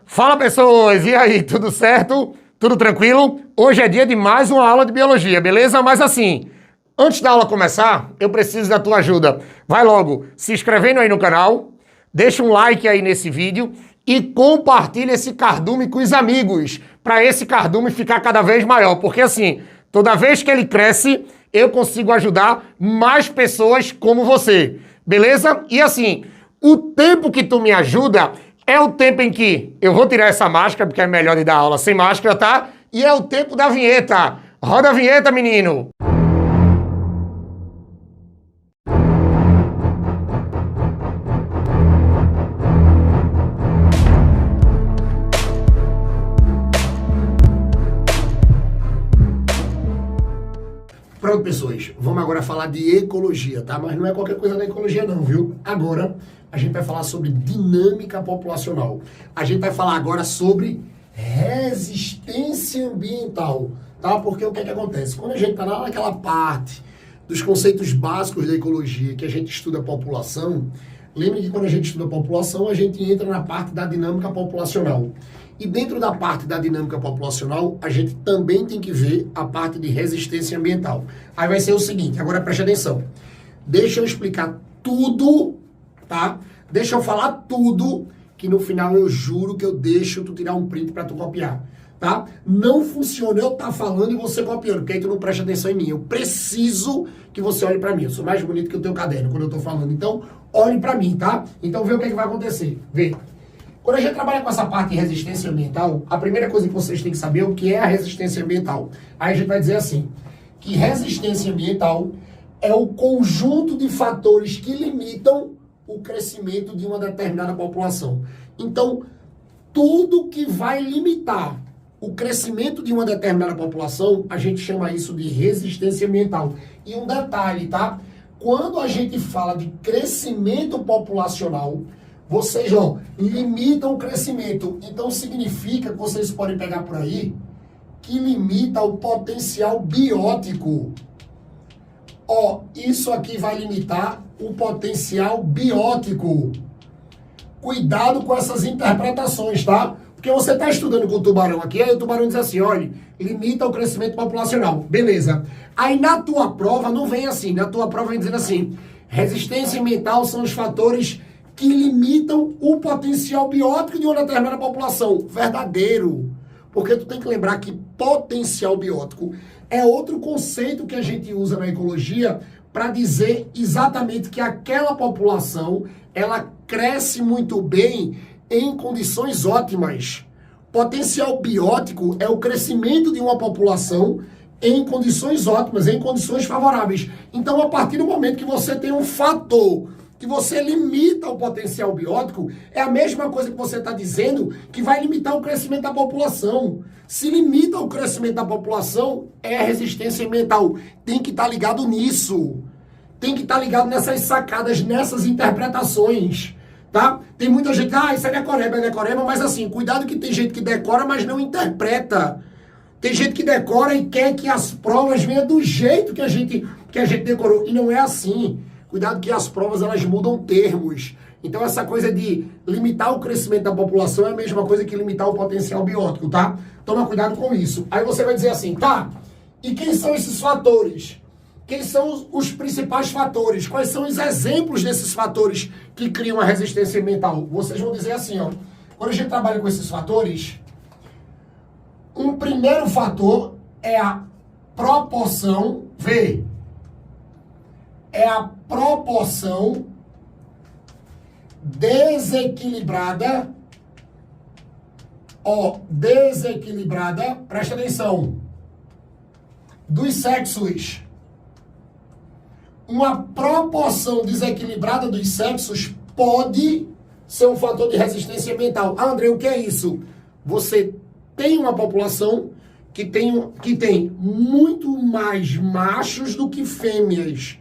Fala, pessoas! E aí, tudo certo? Tudo tranquilo? Hoje é dia de mais uma aula de biologia, beleza? Mas assim, antes da aula começar, eu preciso da tua ajuda. Vai logo se inscrevendo aí no canal, deixa um like aí nesse vídeo e compartilha esse cardume com os amigos, para esse cardume ficar cada vez maior, porque assim, toda vez que ele cresce, eu consigo ajudar mais pessoas como você, beleza? E assim, o tempo que tu me ajuda é o tempo em que eu vou tirar essa máscara, porque é melhor de dar aula sem máscara, tá? E é o tempo da vinheta. Roda a vinheta, menino! Pronto, pessoas, vamos agora falar de ecologia, tá? Mas não é qualquer coisa da ecologia não, viu? Agora a gente vai falar sobre dinâmica populacional. A gente vai falar agora sobre resistência ambiental, tá? Porque o que é que acontece? Quando a gente tá naquela parte dos conceitos básicos da ecologia, que a gente estuda a população, lembre que quando a gente estuda a população, a gente entra na parte da dinâmica populacional. E dentro da parte da dinâmica populacional, a gente também tem que ver a parte de resistência ambiental. Aí vai ser o seguinte, agora preste atenção. Deixa eu explicar tudo, tá? Deixa eu falar tudo, que no final eu juro que eu deixo tu tirar um print para tu copiar, tá? Não funciona eu tá falando e você copiando, porque aí tu não presta atenção em mim. Eu preciso que você olhe para mim. Eu sou mais bonito que o teu caderno quando eu tô falando. Então, olhe para mim, tá? Então vê o que é que vai acontecer. Vê. Quando a gente trabalha com essa parte de resistência ambiental, a primeira coisa que vocês têm que saber é o que é a resistência ambiental. Aí a gente vai dizer assim, que resistência ambiental é o conjunto de fatores que limitam o crescimento de uma determinada população. Então, tudo que vai limitar o crescimento de uma determinada população, a gente chama isso de resistência ambiental. E um detalhe, tá? Quando a gente fala de crescimento populacional, vocês, limitam o crescimento. Então, significa que vocês podem pegar por aí que limita o potencial biótico. Isso aqui vai limitar o potencial biótico. Cuidado com essas interpretações, tá? Porque você está estudando com o tubarão aqui, aí o tubarão diz assim, olha, limita o crescimento populacional. Beleza. Aí na tua prova não vem assim. Na tua prova vem dizendo assim, resistência ambiental são os fatores que limitam o potencial biótico de uma determinada população. Verdadeiro. Porque tu tem que lembrar que potencial biótico é outro conceito que a gente usa na ecologia para dizer exatamente que aquela população, ela cresce muito bem em condições ótimas. Potencial biótico é o crescimento de uma população em condições ótimas, em condições favoráveis. Então, a partir do momento que você tem um fator que você limita o potencial biótico, é a mesma coisa que você está dizendo que vai limitar o crescimento da população. Se limita o crescimento da população, é resistência ambiental. Tem que estar ligado nisso. Tem que estar ligado nessas sacadas, nessas interpretações, tá? Tem muita gente, isso é decoreba, mas assim, cuidado que tem gente que decora, mas não interpreta. Tem gente que decora e quer que as provas venham do jeito que a gente decorou, e não é assim. Cuidado que as provas, elas mudam termos. Então, essa coisa de limitar o crescimento da população é a mesma coisa que limitar o potencial biótico, tá? Toma cuidado com isso. Aí você vai dizer assim, tá, e quem são esses fatores? Quem são os principais fatores? Quais são os exemplos desses fatores que criam a resistência ambiental? Vocês vão dizer assim, quando a gente trabalha com esses fatores, um primeiro fator é a proporção, é a proporção desequilibrada, presta atenção, dos sexos. Uma proporção desequilibrada dos sexos pode ser um fator de resistência ambiental. André, o que é isso? Você tem uma população que tem muito mais machos do que fêmeas,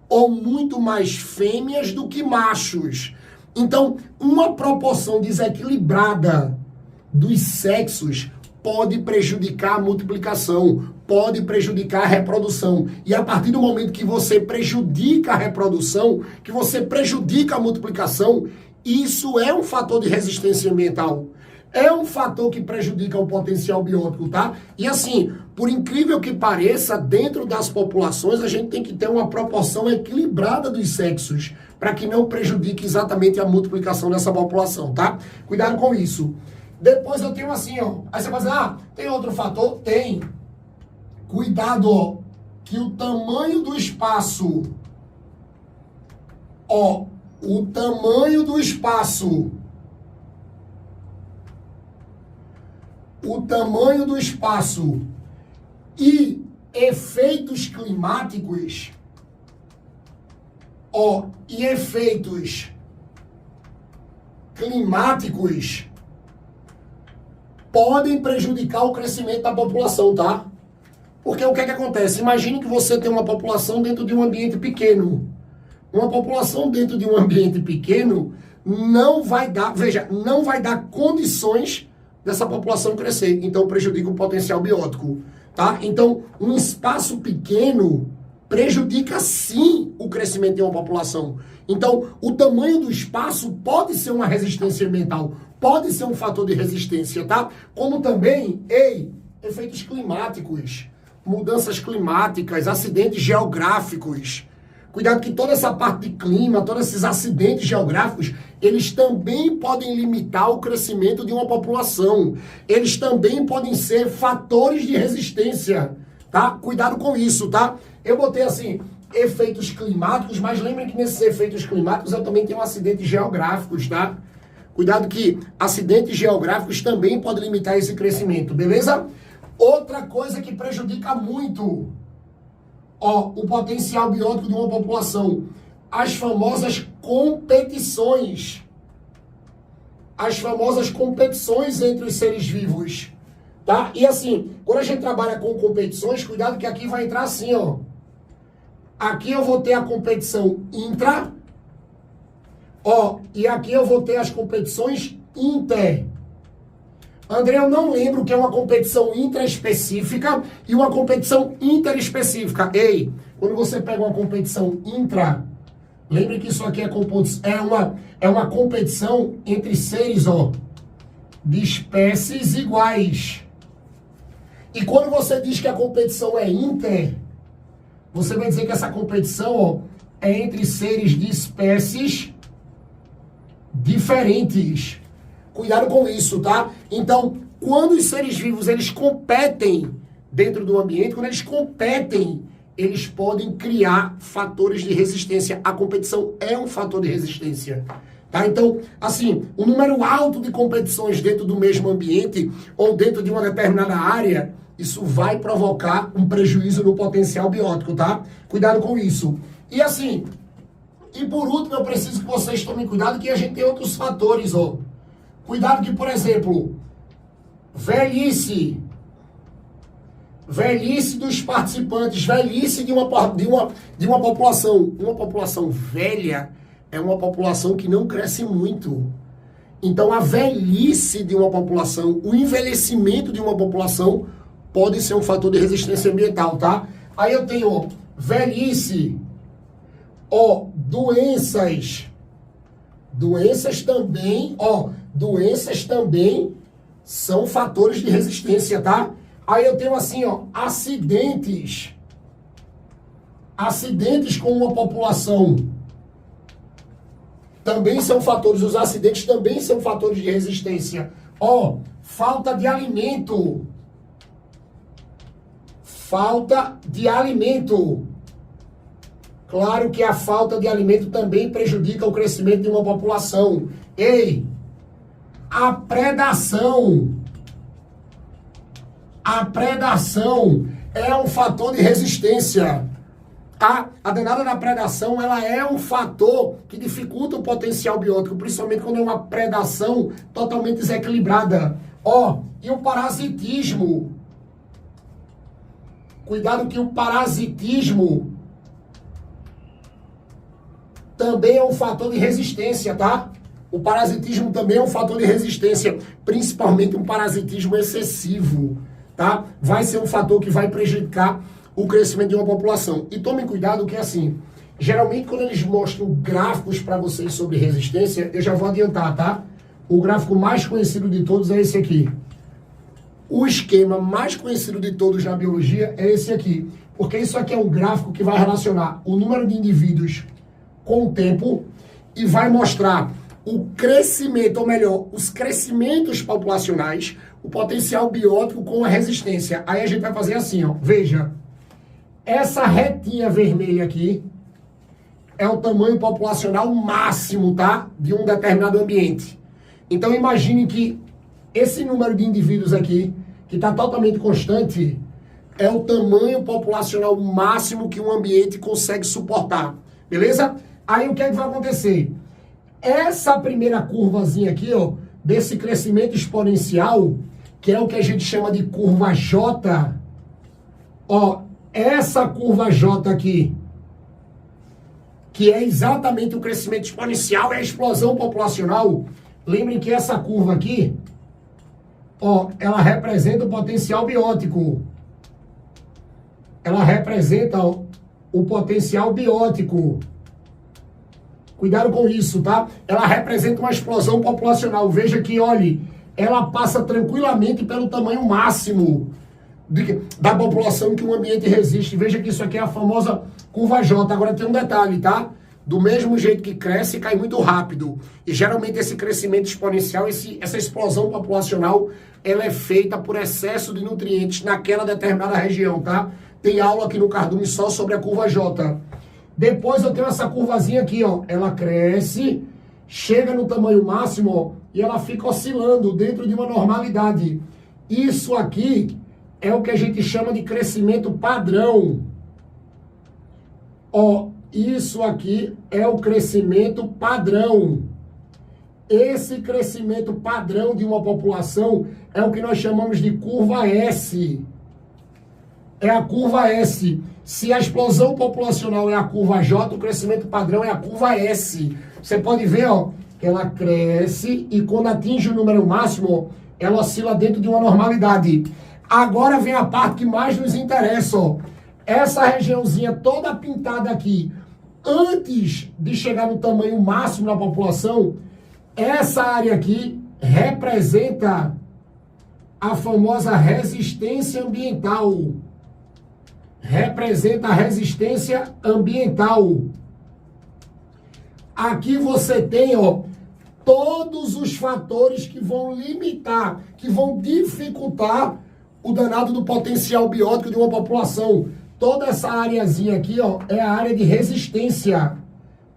ou muito mais fêmeas do que machos. Então, uma proporção desequilibrada dos sexos pode prejudicar a multiplicação, pode prejudicar a reprodução. E a partir do momento que você prejudica a reprodução, que você prejudica a multiplicação, Isso é um fator de resistência ambiental. É um fator que prejudica o potencial biótico, tá? E assim, por incrível que pareça, dentro das populações, a gente tem que ter uma proporção equilibrada dos sexos, para que não prejudique exatamente a multiplicação dessa população, tá? Cuidado com isso. Depois eu tenho assim, ó. Aí você vai dizer, tem outro fator? Tem. Cuidado, ó, que o tamanho do espaço, o tamanho do espaço e efeitos climáticos, podem prejudicar o crescimento da população, tá? Porque o que é que acontece? Imagine que você tem uma população dentro de um ambiente pequeno. Uma população dentro de um ambiente pequeno não vai dar condições dessa população crescer. Então prejudica o potencial biótico, tá? Então, um espaço pequeno prejudica sim o crescimento de uma população. Então, o tamanho do espaço pode ser uma resistência ambiental, pode ser um fator de resistência, tá? Como também, efeitos climáticos, mudanças climáticas, acidentes geográficos. Cuidado que toda essa parte de clima, todos esses acidentes geográficos, eles também podem limitar o crescimento de uma população. Eles também podem ser fatores de resistência, tá? Cuidado com isso, tá? Eu botei assim, efeitos climáticos, mas lembrem que nesses efeitos climáticos eu também tenho acidentes geográficos, tá? Cuidado que acidentes geográficos também podem limitar esse crescimento, beleza? Outra coisa que prejudica muito o potencial biótico de uma população, as famosas competições. As famosas competições entre os seres vivos, tá? E assim, quando a gente trabalha com competições, cuidado que aqui vai entrar assim, ó. Aqui eu vou ter a competição intra, e aqui eu vou ter as competições inter. André, eu não lembro o que é uma competição intraespecífica e uma competição interespecífica. Quando você pega uma competição intra, lembre que isso aqui é uma competição entre seres, de espécies iguais. E quando você diz que a competição é inter, você vai dizer que essa competição, é entre seres de espécies diferentes. Cuidado com isso, tá? Então, quando os seres vivos, eles competem dentro do ambiente, quando eles competem, eles podem criar fatores de resistência. A competição é um fator de resistência, tá? Então, assim, um número alto de competições dentro do mesmo ambiente ou dentro de uma determinada área, isso vai provocar um prejuízo no potencial biótico, tá? Cuidado com isso. E assim, e por último, eu preciso que vocês tomem cuidado que a gente tem outros fatores, Cuidado que, por exemplo, velhice dos participantes, velhice de uma população. Uma população velha é uma população que não cresce muito. Então, a velhice de uma população, o envelhecimento de uma população pode ser um fator de resistência ambiental, tá? Aí eu tenho velhice, doenças também são fatores de resistência, tá? Aí eu tenho assim, acidentes com uma população também são fatores, os acidentes também são fatores de resistência. Falta de alimento. Claro que a falta de alimento também prejudica o crescimento de uma população. A predação é um fator de resistência. A danada da predação, ela é um fator que dificulta o potencial biótico, principalmente quando é uma predação totalmente desequilibrada. E o parasitismo. Cuidado que o parasitismo também é um fator de resistência, tá? O parasitismo também é um fator de resistência, principalmente um parasitismo excessivo, tá? Vai ser um fator que vai prejudicar o crescimento de uma população. E tomem cuidado que assim, Geralmente, quando eles mostram gráficos para vocês sobre resistência, eu já vou adiantar, tá? O gráfico mais conhecido de todos é esse aqui. O esquema mais conhecido de todos na biologia é esse aqui. Porque isso aqui é um gráfico que vai relacionar o número de indivíduos com o tempo e vai mostrar o crescimento, ou melhor, os crescimentos populacionais, o potencial biótico com a resistência. Aí a gente vai fazer assim, ó. Veja, essa retinha vermelha aqui é o tamanho populacional máximo, tá? De um determinado ambiente. Então imagine que esse número de indivíduos aqui, que está totalmente constante, é o tamanho populacional máximo que um ambiente consegue suportar. Beleza? Aí o que é que vai acontecer? Essa primeira curvazinha aqui, ó, desse crescimento exponencial, que é o que a gente chama de curva J, ó, essa curva J aqui, que é exatamente o crescimento exponencial, é a explosão populacional. Lembrem que essa curva aqui, ó, ela representa o potencial biótico. Ela representa, ó, o potencial biótico. Cuidado com isso, tá? Ela representa uma explosão populacional. Veja que, olhe, ela passa tranquilamente pelo tamanho máximo da população que um ambiente resiste. Veja que isso aqui é a famosa curva J. Agora tem um detalhe, tá? Do mesmo jeito que cresce, cai muito rápido. E geralmente esse crescimento exponencial, essa explosão populacional, ela é feita por excesso de nutrientes naquela determinada região, tá? Tem aula aqui no Cardume só sobre a curva J. Depois eu tenho essa curvazinha aqui, ó. Ela cresce, chega no tamanho máximo, ó, e ela fica oscilando dentro de uma normalidade. Isso aqui é o que a gente chama de crescimento padrão. Ó, isso aqui é o crescimento padrão. Esse crescimento padrão de uma população é o que nós chamamos de curva S. É a curva S. Se a explosão populacional é a curva J, o crescimento padrão é a curva S. Você pode ver, ó, que ela cresce e quando atinge o número máximo, ela oscila dentro de uma normalidade. Agora vem a parte que mais nos interessa, ó. Essa regiãozinha toda pintada aqui, antes de chegar no tamanho máximo da população, essa área aqui representa a famosa resistência ambiental. Representa a resistência ambiental. Aqui você tem, ó, todos os fatores que vão limitar, que vão dificultar o danado do potencial biótico de uma população. Toda essa areazinha aqui, ó, é a área de resistência.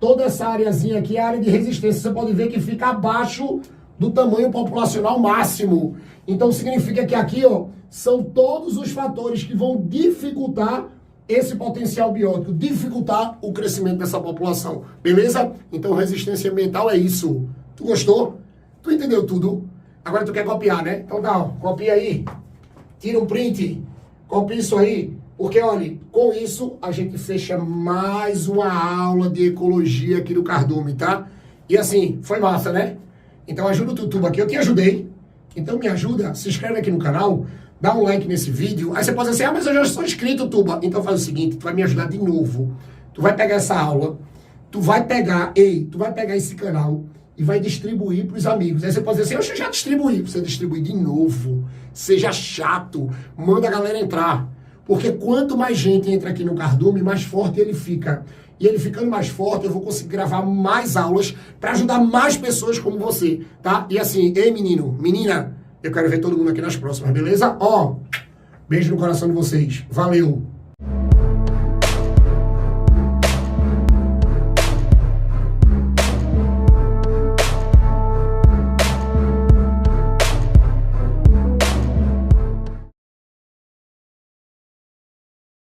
Toda essa areazinha aqui é a área de resistência. Você pode ver que fica abaixo do tamanho populacional máximo. Então significa que aqui, ó, são todos os fatores que vão dificultar esse potencial biótico, dificultar o crescimento dessa população. Beleza? Então resistência ambiental é isso. Tu gostou? Tu entendeu tudo? Agora tu quer copiar, né? Então tá, ó, copia aí. Tira um print. Copia isso aí. Porque, olha, com isso a gente fecha mais uma aula de ecologia aqui do Cardume, tá? E assim, foi massa, né? Então ajuda o Tutuba aqui, eu te ajudei. Então me ajuda, se inscreve aqui no canal, dá um like nesse vídeo. Aí você pode dizer assim, ah, mas eu já sou inscrito, Tuba. Então faz o seguinte, tu vai me ajudar de novo. Tu vai pegar essa aula, tu vai pegar esse canal e vai distribuir pros amigos. Aí você pode dizer assim, eu já distribuí. Você distribui de novo, seja chato, manda a galera entrar. Porque quanto mais gente entra aqui no Cardume, mais forte ele fica. E ele ficando mais forte, eu vou conseguir gravar mais aulas para ajudar mais pessoas como você, tá? E assim, ei menino, menina, eu quero ver todo mundo aqui nas próximas, beleza? Ó, beijo no coração de vocês. Valeu!